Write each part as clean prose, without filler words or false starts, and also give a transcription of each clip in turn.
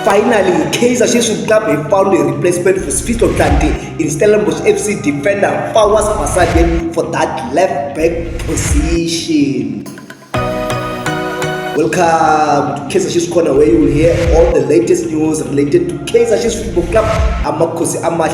Finally, KAIZER Chiefs Club have found a replacement for Sifiso Hlanti in Stellenbosch FC defender Fawaaz Basadien for that left back position. Welcome to KAIZER Chiefs Corner, where you will hear all the latest news related to KAIZER Chiefs Football Club.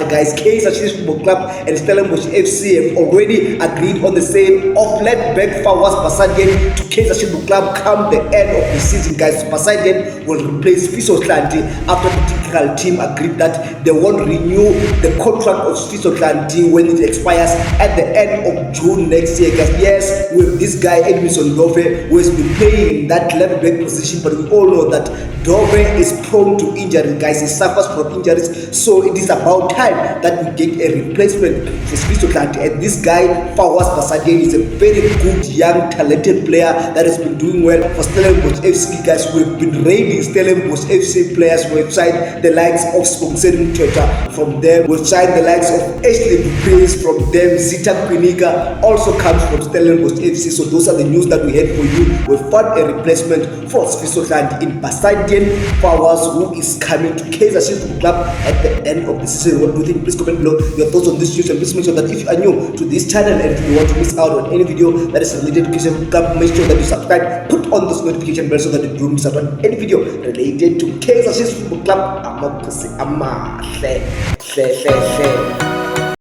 Guys, KAIZER Chiefs Football Club and Stellenbosch FC have already agreed on the sale of left back Fawaaz Basadien to KAIZER Chiefs Football Club come the end of the season. Guys, Basadien will replace Sifiso Hlanti after the technical team agreed that they won't renew the contract of Sifiso Hlanti when it expires at the end of June next year. Guys, yes, with this guy Edmison Dove, who has been playing that left back position, but we all know that Dove is prone to injury. Guys, he suffers from injuries, so it is about time that we get a replacement for Sifiso Hlanti. And this guy Fawaaz Basadien is a very good young talented player that has been doing well for Stellenbosch FC. Guys, we've been raiding Stellenbosch FC players website, the likes of Sponsoring Twitter from them, we've signed the likes of Ashley Praise from them, Zita Quiniga also comes from Stellenbosch FC. So those are the news that we had for you. We found a replacement for Sifiso Hlanti in Basadien Fawaaz, who is coming to KAIZER Chiefs Football Club at the end of the season. What do you think? Please comment below your thoughts on this news, and please make sure that if you are new to this channel and if you want to miss out on any video that is related to KAIZER Chiefs Football Club, make sure that you subscribe, put on this notification bell so that you don't miss out on any video related to KAIZER Chiefs Football Club.